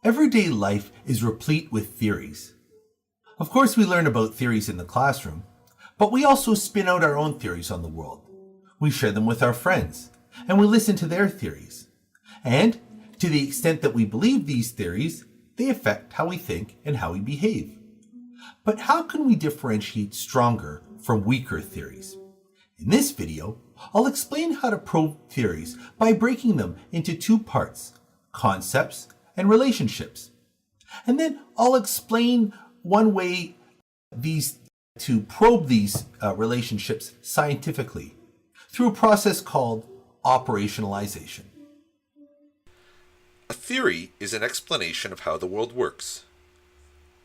Everyday life is replete with theories. Of course, we learn about theories in the classroom, but we also spin out our own theories on the world. We share them with our friends, and we listen to their theories. And, to the extent that we believe these theories, they affect how we think and how we behave. But how can we differentiate stronger from weaker theories? In this video, I'll explain how to probe theories by breaking them into two parts: concepts and relationships. And then I'll explain one way to probe these relationships scientifically through a process called operationalization. A theory is an explanation of how the world works.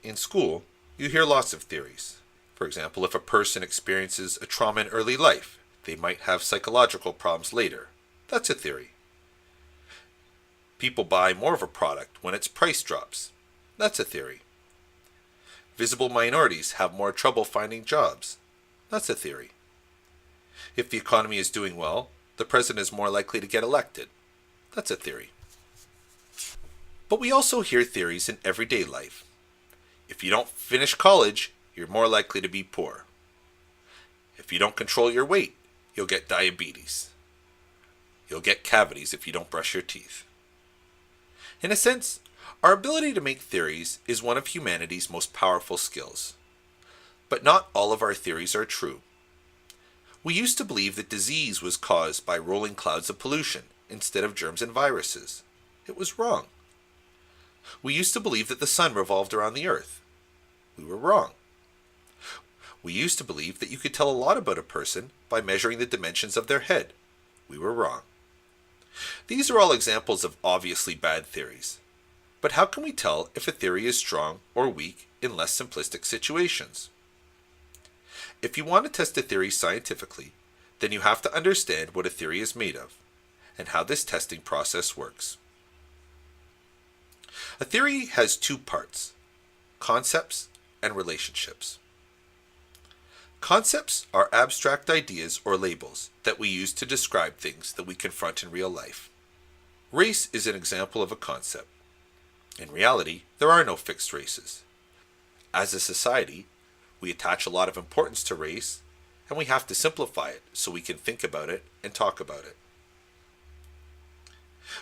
In school, you hear lots of theories. For example, if a person experiences a trauma in early life, they might have psychological problems later. That's a theory. People buy more of a product when its price drops. That's a theory. Visible minorities have more trouble finding jobs. That's a theory. If the economy is doing well, the president is more likely to get elected. That's a theory. But we also hear theories in everyday life. If you don't finish college, you're more likely to be poor. If you don't control your weight, you'll get diabetes. You'll get cavities if you don't brush your teeth. In a sense, our ability to make theories is one of humanity's most powerful skills. But not all of our theories are true. We used to believe that disease was caused by rolling clouds of pollution instead of germs and viruses. It was wrong. We used to believe that the sun revolved around the earth. We were wrong. We used to believe that you could tell a lot about a person by measuring the dimensions of their head. We were wrong. These are all examples of obviously bad theories. But how can we tell if a theory is strong or weak in less simplistic situations? If you want to test a theory scientifically, then you have to understand what a theory is made of and how this testing process works. A theory has two parts: concepts and relationships. Concepts are abstract ideas or labels that we use to describe things that we confront in real life. Race is an example of a concept. In reality, there are no fixed races. As a society, we attach a lot of importance to race, and we have to simplify it so we can think about it and talk about it.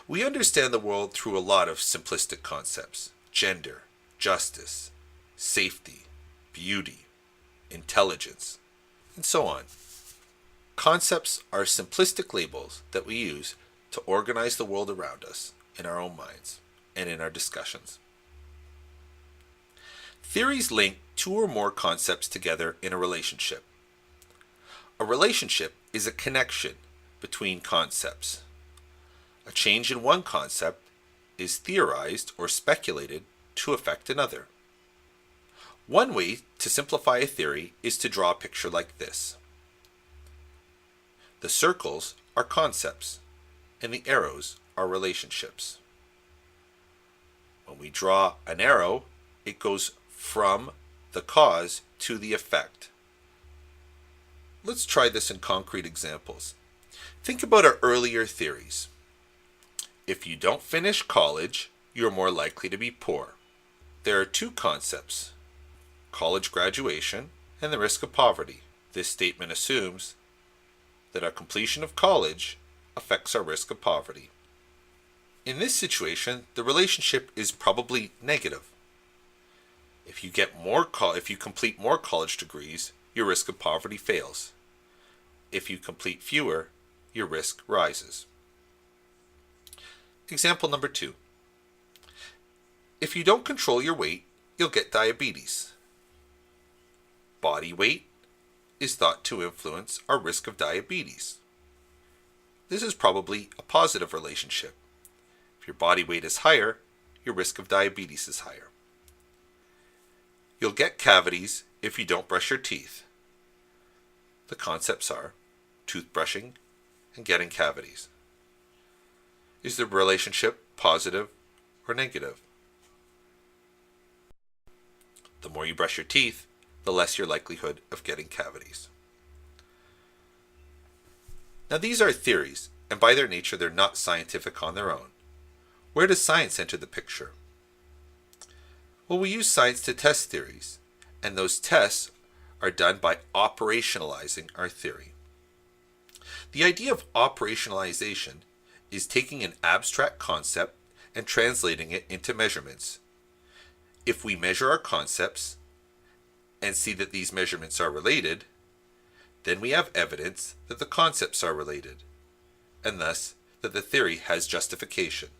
We understand the world through a lot of simplistic concepts: gender, justice, safety, beauty, intelligence, and so on. Concepts are simplistic labels that we use to organize the world around us in our own minds and in our discussions. Theories link two or more concepts together in a relationship. A relationship is a connection between concepts. A change in one concept is theorized or speculated to affect another. One way to simplify a theory is to draw a picture like this. The circles are concepts, and the arrows are relationships. When we draw an arrow, it goes from the cause to the effect. Let's try this in concrete examples. Think about our earlier theories. If you don't finish college, you're more likely to be poor. There are two concepts: college graduation and the risk of poverty. This statement assumes that our completion of college affects our risk of poverty. In this situation, the relationship is probably negative. If you complete more college degrees, your risk of poverty fails. If you complete fewer, your risk rises. Example number 2. If you don't control your weight, you'll get diabetes. Body weight is thought to influence our risk of diabetes. This is probably a positive relationship. If your body weight is higher, your risk of diabetes is higher. You'll get cavities if you don't brush your teeth. The concepts are toothbrushing and getting cavities. Is the relationship positive or negative? The more you brush your teeth, the less your likelihood of getting cavities. Now these are theories, and by their nature they're not scientific on their own. Where does science enter the picture? Well, we use science to test theories, and those tests are done by operationalizing our theory. The idea of operationalization is taking an abstract concept and translating it into measurements. If we measure our concepts and see that these measurements are related, then we have evidence that the concepts are related, and thus that the theory has justification.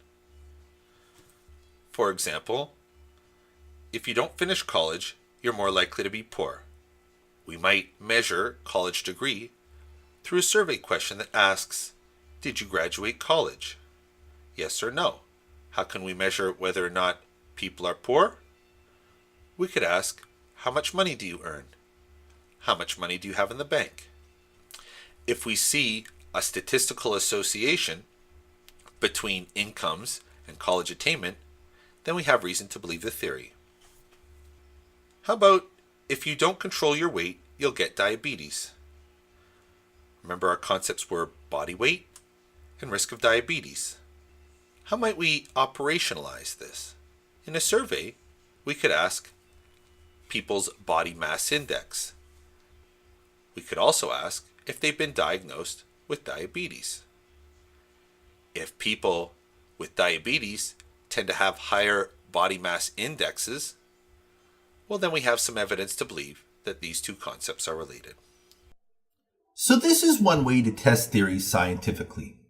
For example, if you don't finish college, you're more likely to be poor. We might measure college degree through a survey question that asks, did you graduate college? Yes or no. How can we measure whether or not people are poor? We could ask, how much money do you earn? How much money do you have in the bank? If we see a statistical association between incomes and college attainment, then we have reason to believe the theory. How about if you don't control your weight, you'll get diabetes? Remember our concepts were body weight and risk of diabetes. How might we operationalize this? In a survey, we could ask people's body mass index. We could also ask if they've been diagnosed with diabetes. If people with diabetes tend to have higher body mass indexes, well, then we have some evidence to believe that these two concepts are related. So this is one way to test theories scientifically.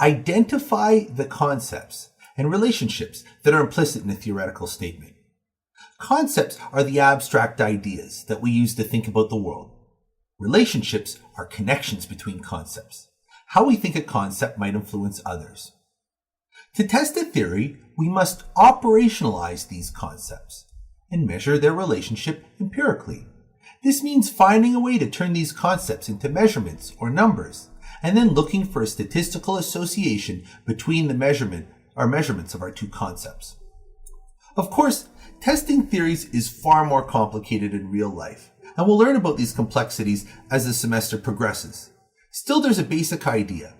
Identify the concepts and relationships that are implicit in a theoretical statement. Concepts are the abstract ideas that we use to think about the world. Relationships are connections between concepts, how we think a concept might influence others. To test a theory, we must operationalize these concepts and measure their relationship empirically. This means finding a way to turn these concepts into measurements or numbers, and then looking for a statistical association between the measurements of our two concepts. Of course, testing theories is far more complicated in real life, and we'll learn about these complexities as the semester progresses. Still, there's a basic idea.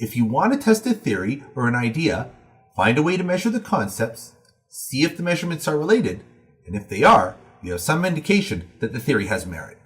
If you want to test a theory or an idea, find a way to measure the concepts, see if the measurements are related, and if they are, you have some indication that the theory has merit.